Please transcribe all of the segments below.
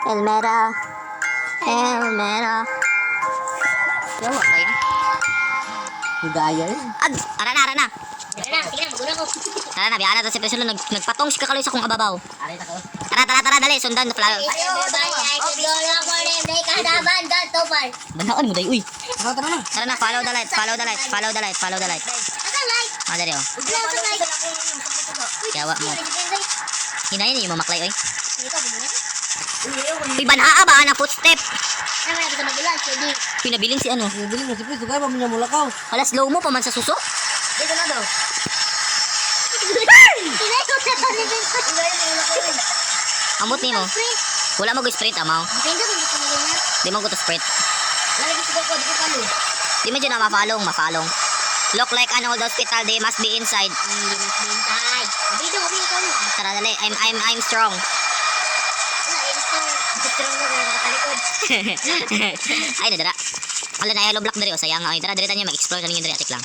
Elmera. Elmera. Yawa kayo. Higaya eh. Ara na. Tara na, tingnan, maguna ko. Tara na, biyaan na to si Presulo. Nagpatong si kakaloy sa kong ababaw. Aray ta ko. Tara, dali. Sundan, flower. Banaan mo day, uy. Tara na. Tara na, follow the light. Dali oh. Yawa mo. Hinayin niyo mamaklay, oy. Uy, banaa ba na footstep? Pinabiling si ano. Bili mo si Pris, kaya pa mo mulakaw. Hala, slow mo pa man sa suso. Dito na daw. Amot ni mo. Wala mo go-sprint, amaw. Di mo go to sprint. Di mo dyan na mafalong. Look like an old hospital, they must be inside. Tara, dali. I'm strong. Ay, nadara. Ala na yellow block dari o sayang ay tara diritan niya mag-explore na ninyo diri atik lang.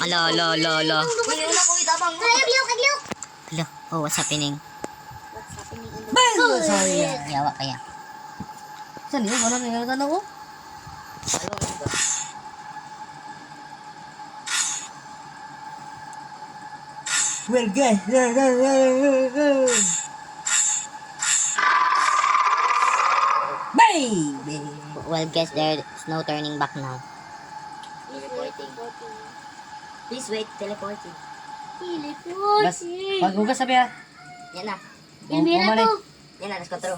Ala. Ala, oh what's happening? Bang! Sorry. Yawa kaya. Saan yun? Ano na tanong ko? Well guys, baby. Well guess there's no turning back now. Please wait, teleporting. Bas, maghugas sabi ha. Yan na. Umani. Yan na, naskotro.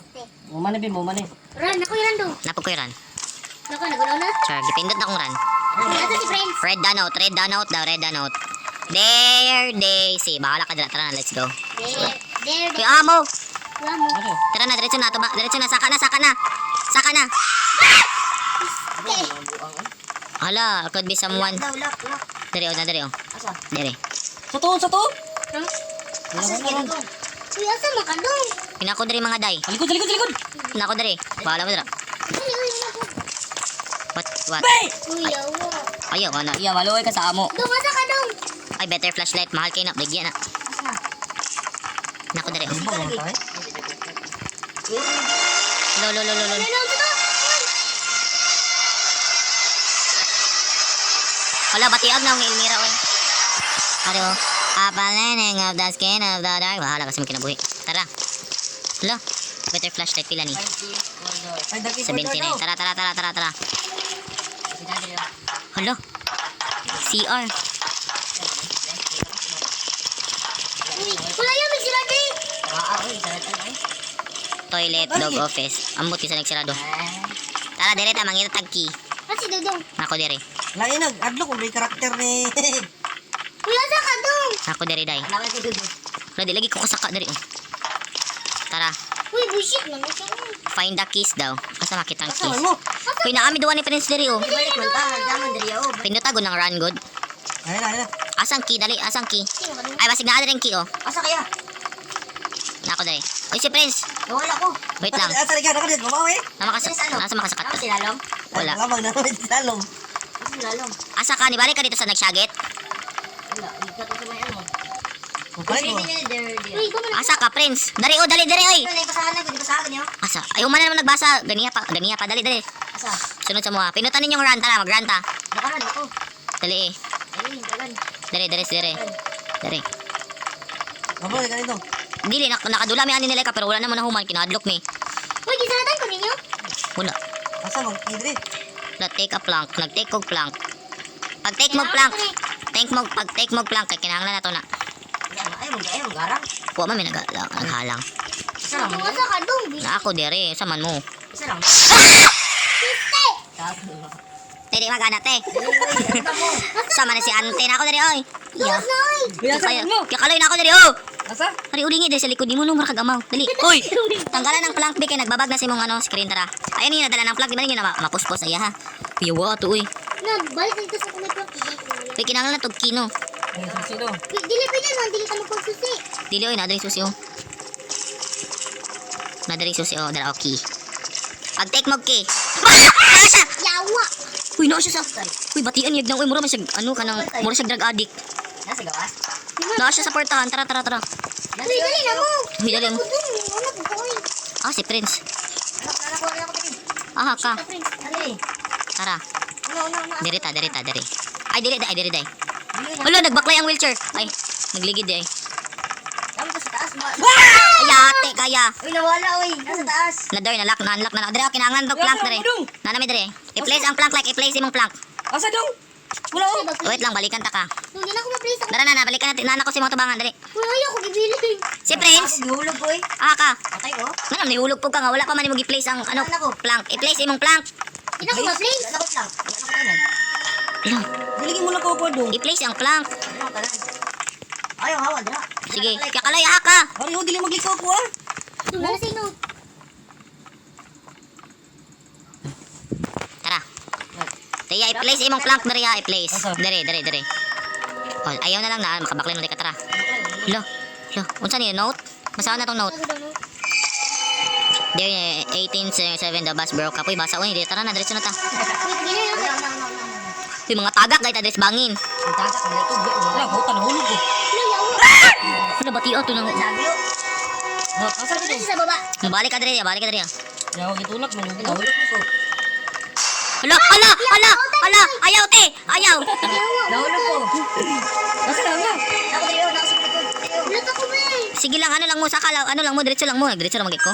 Umani bin, umani. Ran, ako yan do. Napog ko yung run. Ako, nagunaw na. Sure, dipindot na kong run. Ito si friends. Red down out daw, red down out. There they see. Bahala ka dira, tara na, let's go. There. Kuy amo. Wala mo. Ano? Tara na, diretso na, saka na. Hala, could be someone. Lock. Dari oh. Asa? Dari. Sa to? Asa si Kevin ko? Uy, asa makandong? Pinako dari mga day. Likod. Pinako dari. Bahala mo dira. What? Bay! Uy, yawa. Ayaw, ano? Iya, maluoy ka sa amo. Dong, asa ka dong? Ay, better flashlight. Mahal kayo na. Bigyan na. Asa? Nako dari. Ano ba tayo? Lo. Ano, ito? Hala, batiag na ang Elmira, oy. Ano? Apalening of the skin of the dark. Bahala kasi mo kinabuhi. Tara. Hala. Better flashlight pila ni. 70 na. Tara. Hala. CR. Uy, wala yan, may sila din. Toilet, dog office. Ambot yung sa nagsarado. Tara, dire ta. Mangita tag-key. Kasi dodong. Nako dire. Lain adlo kung may karakter ni. Uy, asa ka dong? Nako dire, day. Alam ko dodong. Wala, di lagi ko kasaka dire. Oh. Tara. Uy, bullshit man. Find the keys daw. Asa makita ang Saan keys? mo? Kuy naami duwa ni Prince dire, oh. Balik man ta, hagdaman dari ako. Pindutago ng run good. Ayun na. Asang key, dali. Asang key. Ay, basig na rin key, oh. Asa kaya? Nako dire. Uy, si Prince. Nawala ko. Wait lang. Asa ka na dito, mabawi. Nasa makasakat Ako ka. si Lalong. Wala. Lamang na naman si Salom. Ako si Lalong. Asa ka, ni balik ka dito sa nagsagit? Wala, ikaw sa may ano. Balik mo. Uy, ikaw man. Asa ka, Prince? Dari, oh, dali, oy. Ano yung basahan na? Hindi basahan niyo? Asa? Ayaw man naman nagbasa. Ganiya pa. Dali. Asa? Sunod sa mga. Pinutan ninyong run, tara, mag-run ta. Nakaran ako. Dali, Ayun, dagan. Dali. Mabawi ka dito. Dili, nakadula may ani nila ka, pero wala naman nahuman, kinahadlok mi. Uy, gisalatan ko ninyo? Wala. Asa mo? Idri. Nag-take a plank, nag-take og plank. Pag-take mo plank, pag-take mo plank, kay kinahanglan na to na. Ayaw, garang. Kuha man, may naghalang. Isa lang. Asa ka dong? Na ako, dere, saman mo. Isa lang. Tiri, magana, te. Sama na si ante na ako, dere, oy. Yeah. Kakaloy na ako, dere, oh. Asa? Hari ulingi dahil sa likod mo nung marakagamaw. Dali. Uy! Tanggalan ng plank, be, kay nagbabag na si mong screen, tara. Ayun yung nadala ng plank, di ba yun na mapuspos, aya ha. Kuya, to, uy. Balik dito sa kulay ko. Uy, kinanglan na tog kino. Sino? Dili pa yan, dili ka magpagsusi. Dili, oy, nadari susi, oh. Nadari susi, oh, dara, okay. Pag-take mo, key. Naka siya! Yawa! Uy, naka siya sa... Uy, batian yag nang, uy, mura man siya, ano ka nang, mura siya drug addict. Nasa gawas? Naka siya sa portahan, tara. Uy, dali na mo! Uy, dali mo. Ako dun, wala ko ko. si Prince. Anak ko, tingin. Aha ka. Prince. Dali. Tara. Una. Diri. Ay, diri. Dili na. Hala, nagbaklay ang wheelchair. Ay, nagligid eh. Dami ko sa taas. Ay, ate, kaya. Uy, nawala, uy. Nasa taas. Na-unlock na. Diri, kinangan to plank diri. Nanami diri. I-place ang plank like i-place imong plank. Asa dong? Wala, oh. Wait lang, balikan ta ka. Hindi na ako ma-place. Dara na, balikan natin. Nana ko si mga tubangan, dali. Wala ayaw ko gibilin. Si Prince. Ako, gihulog ko, eh. Ah ka. Patay, oh. Manam, nihulog po ka nga. Wala pa man mo i-place ang ano, plank. I-place imong plank. Hindi na ako ma-place. Wala ko lang. Wala ko lang. Hala, Diligin mo lang ko ako dong. i-place ang plank. Ano ka lang? Ayaw, hawa, dira. Sige, kakalay ha ka. Ari, oh, dili magliko ko, ah. Wala sa ino. Tara. Tiya, i-place imong plank diri ha, i-place. Diri. Oh, ayaw na lang na, makabaklay na ka, tara. Lo, unsa ni note? Basahan na tong note. There 1877 the bus broke up. Uy, basa uy, tara na, diretso na ta. Uy, mga tagak dahil adres bangin. Ang tagak, wala ito. Wala ko, kanahulog ko. Ano ba tiyo to nang Sabi, oh. No, asa ka dong? Sa baba. balik ka diri. Yaw, gitulak, manugin. Nahulog ko. Hala, ayaw te, ayaw. Nahulog ko. Asa na nga? Ako dito, nakasipit ko. Ulit ako ba eh. Sige lang, ano lang mo, diretso lang mo, diretso lang magit ko.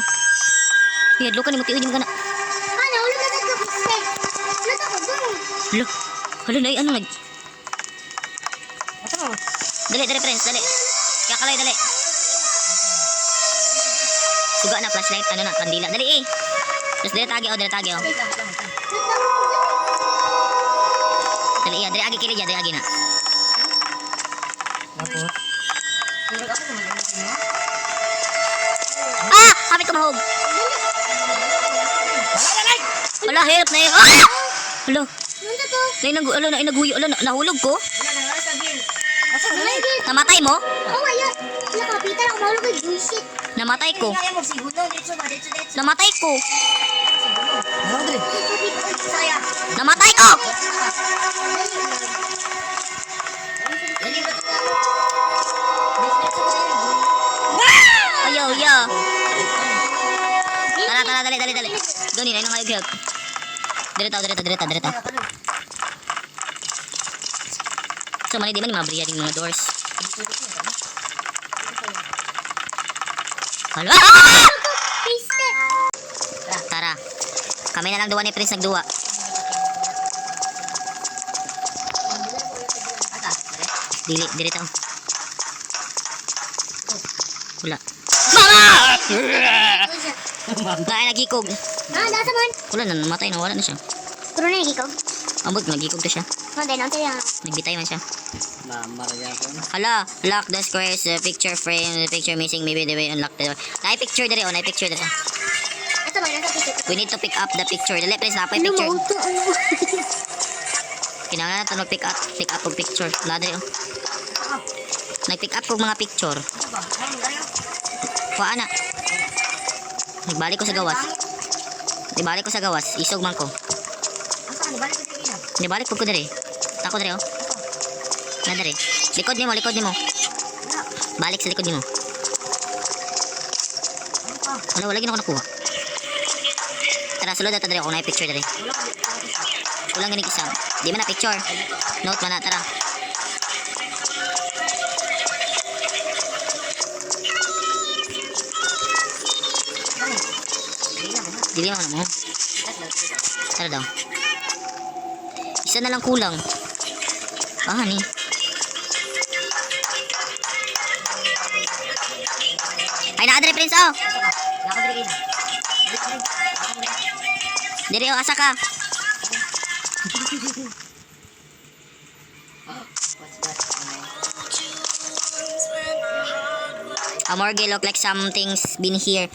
Hiyadlo ka ni mo tiyo, di mo ka na. Nahulog na sa kapiste. Ulit ako doon. Hala, nay, ano nag... Asa ka? Dali, Prince, dali. Kakalay, dali. Suga na, flashlight, ano na, kandila. Dali eh. Terus dali tagi, Ulit ako. Dali agi kiri dali agi na. Tapos? Tulog ako kung mag-inis mo. Ah! Kapit ko mahog. Hala, help na yun. Ah! Hala, Nanda to. naguyo, nahulog ko. Wala na nga sa bill. Asa ka? Wala gid. Namatay mo? Oh, ayun. Wala ka kapitan ako mahulog kay bullshit. Namatay ko. Kaya mo, sigulo. Dito ba? Dito. Namatay ko. Ano, Dre? Saya. Namatay ko. Dali ba ito? Ayaw, ya. Tara, dali. Gani na yung help. Direta. So, mali di man yung mabriya yung mga doors. Hala! Piste. Tara. Kami na lang duwa ni Prince nagduwa. Dili tao. Wala. Dahil nagikog. Nasa man. Wala na, namatay na. Wala na siya. Puro na nagikaw. Ambot, nagikog to siya. Nante yan. Nagbitay man siya. Mamaraya ko na. Hala, lock the squares, picture frame, the picture missing, maybe the way unlock the door. Nai-picture dali. Ito ba, nasa piste. We need to pick up the picture. Dali, Prince, napay picture. Ano? Kinahanglan natin mag-pick up og picture. Wala dali, oh. Nag-pick up og mga picture. Kuha na. Nagbalik ko sa gawas. Isog man ko. Asa ka? Nibalik ko tingin. Nibalik ko dali. Tako dali, oh. Na dali. Likod ni mo. Balik sa likod ni mo. Wala gina ko nakuha. Tara, sulod na dali ako na picture dali. Ulang ganing isa. Di man na picture. Note man na, tara. Dili mo na mo. Tara daw. Isa na lang kulang. Ah, ni. Ay, naadre, Prince, oh. Diri, oh, asa ka. A morgue look like something's been here.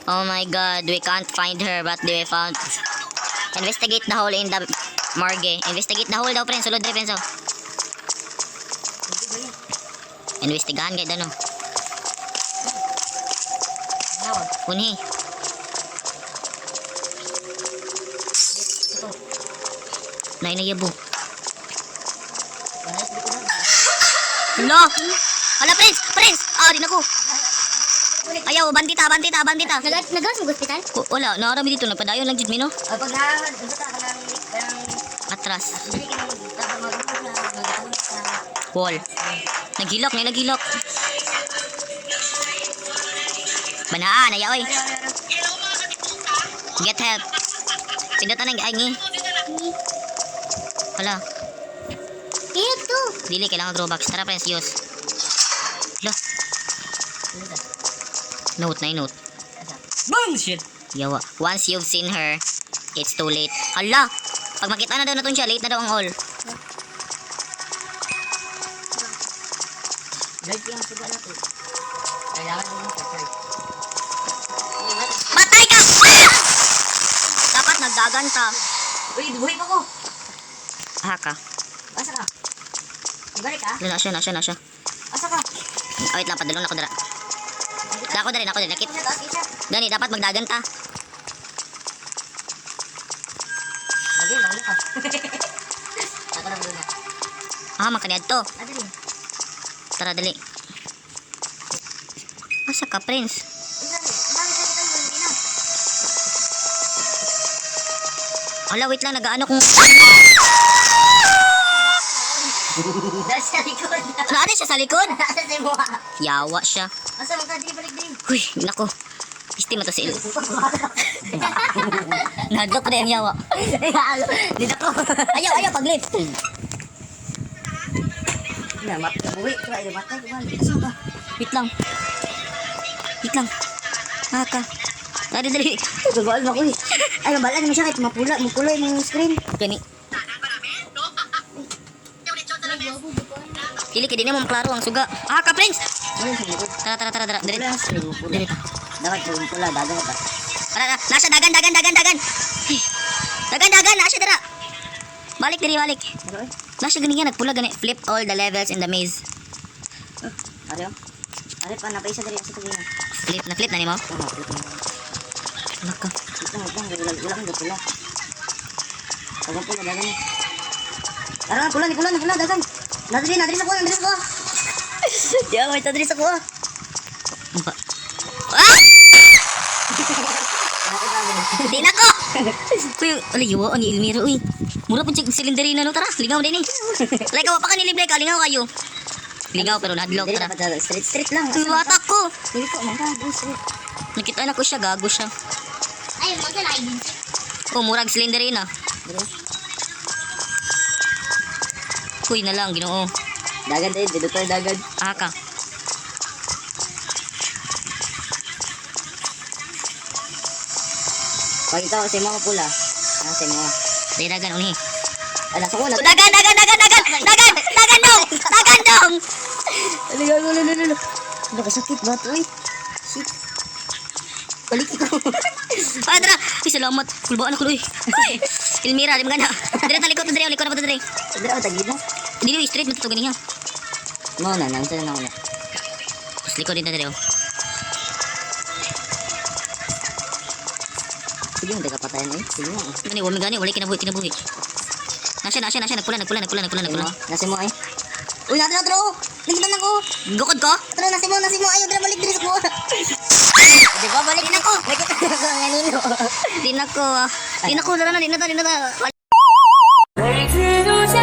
Oh my god, we can't find her, but we found. Investigate the hole in the morgue. Investigate the hole daw, Prince. Sulod rin, Prince, oh. Investigahan kayo doon, oh. Kunhi. Nainayabo. Hala! Hala, Prince! Ah, di na ko. Ayaw, bandita. Nagas mo hospital? Wala, naarami dito. Nagpadayon lang jud mi, no? Pag nahan, unsa ka kanang Atras. dili ka na magtawag sa Wall. Naghilak. Banaan, ayaw, oy. Get help. Pindutan ng ay, ngi. Wala. Ito. Dili, kailangan grow box. Tara, friends, use. Lo. Note. Boom shit. Yawa. Once you've seen her, it's too late. Hala! Pag makita na daw natin siya, late na daw ang all. Like yung suga natin. Kailangan mo sa first. Patay ka! Ah! Dapat nagdaganta. Uy, buhay pa ko. Haka. Asa ka? Balik ka? Na siya. Asa ka? Oh, wait lang, padulong na ko dara. Nako dali. Nakit. Asa taas isa? Gani, dapat magdaganta. Dali, lalo ka. Ako na muna. Makaniad to. Dali. Tara, dali. Asa ka, Prince? Hala, wait lang, nagaano kung... Dahil sa likod. Naari siya sa likod? Asa sa mukha. Yawa siya. Asa mong kadri balik din. Uy, nako. Isti mo to si Il. Nadlok pa rin ang yawa. Dito ko. Ayaw, pag-lift. Na, buhay. Kaya matay. Asa ka? Wait lang. Haka. Dali. Gagawal mo ko eh. Ay, mabalaan mo siya kahit mapuloy mong screen. Gani. Dili, kaya di na mo maklaro ang suga. Haka, Prince! Ano sa likod? Tara. Dali. Wala sa screen mo pula. Dapat yung pula, dagang ka. Tara. Nasa dagan. Ay. Dagan, nasa dara. Balik. Ano eh? Nasa ganyan, nagpula gani. Flip all the levels in the maze. Ariyo? Ari pa, napaisa dali sa tagina. Flip na ni mo? Oo, flip na. Naka. Wala kang pula. Dagang pula, dagang mo. Tara, pula, dagang. Nadiri sa kuha. Diyan, may tadri sa kuha. Ah! Di na ko! Uy, alayawa ni Elmira, uy. Mura po silinderina, no? Tara, lingaw din eh. Like, awa pa ka niliblay ka, lingaw kayo. Lingaw, pero nadlog, Dili tara. dapat street lang. Ang bata ko. Dili ko, mangka, street. Nakita na ko siya, gago siya. Ay, magkalain. Murag silinderina. Dili. Uy na lang, ginoo. Dagan tayo, dito tayo dagan. Haka. Pag ikaw, sa mga pula. Sa mga. Dahil dagan, unih. Ala, sa kuha. Dagan dong! Lalo. Ano ka sakit ba ito eh? Shit. Balik ko. Ah, tara. Uy, salamat. Kulbaan ako, uy. Elmira, di maganda. Dali, talikot na dali. Dali, tagid na. Dili, straight mo tutugan niya. Mo na, nansa na ako na. Tapos likod din na dali, oh. Sige, hindi ka patayan eh. Sige mo. Gani, wala kinabuhi. Nasya, nagpula. Nasi mo eh. Uy, natin na Ligitan ako. Gukod ko? Tara, nasi mo. Ayaw, dala balik diri sa kuha. Di ba, balik na ko. Nakita ko kanino. Di na ko. Di na. 每次都想